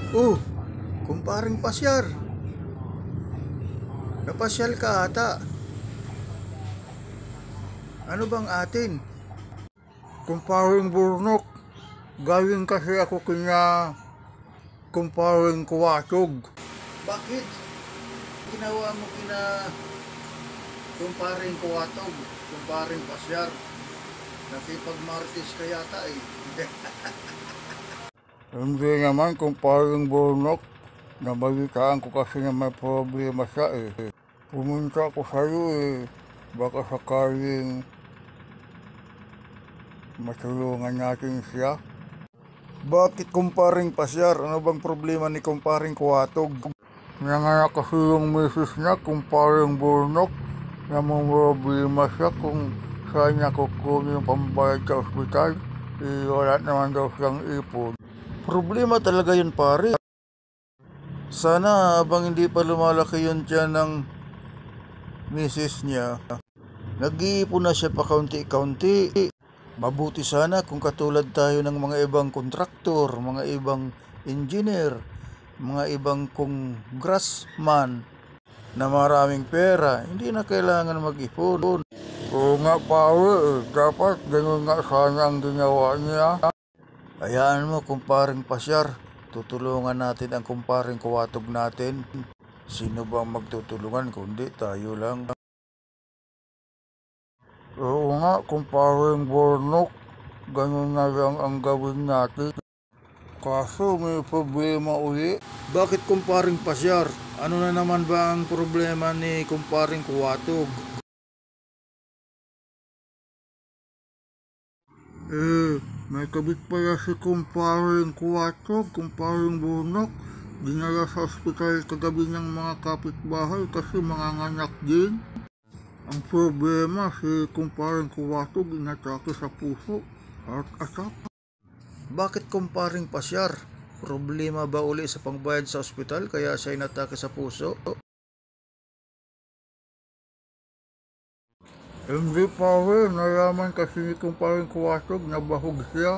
Oh, kumparing pasyar. Napasyal ka ata. Ano bang atin? Kumparing burnok. Gawin kasi ako kanya kumparing kuwatog. Bakit? Ginawa mo kina kumparing kuwatog, kumparing pasyar. Nakipagmartis ka yata eh. Hindi naman kumparing burnok. Nabalitaan ko kasi na may problema siya eh. Pumunta ko sa'yo eh. Baka sakaling matulungan natin siya. Bakit kumparing pasyar? Ano bang problema ni kumparing kuwatog? Nanganak kasi yung misis niya, kumparing burnok. Namumroblema siya kung saan niya kukunin yung pambayad sa ospital. Wala naman daw siyang ipon. Problema talaga yun pare. Sana habang hindi pa lumalaki yun tiyan ng misis niya, nag-iipon na siya pa kaunti-kaunti. Mabuti sana kung katulad tayo ng mga ibang kontraktor, mga ibang engineer, mga ibang congressman na maraming pera, hindi na kailangan mag-ipon. Oo nga pare, dapat ganun nga sana ang ginawa niya. Hayaan mo kumparing pasyar, tutulungan natin ang kumparing kuwatog natin. Sino bang magtutulungan kundi tayo lang? Oo nga kumparing burnok, ganun na lang ang gawin natin. Kaso may problema uli. Bakit kumparing pasyar? Ano na naman ba ang problema ni kumparing kuwatog? May kabit pala si kumparing kuwatog, kumparing burnok. Dinala sa ospital kagabi ng mga kapitbahay kasi manganganak din. Ang problema si kumparing kuwatog inatake sa puso, heart attack. Bakit kumparing pasyar? Problema ba uli sa pangbayad sa ospital kaya siya inatake sa puso? Hindi pare, nalaman kasi ni kumparing kuwatog na bahog siya.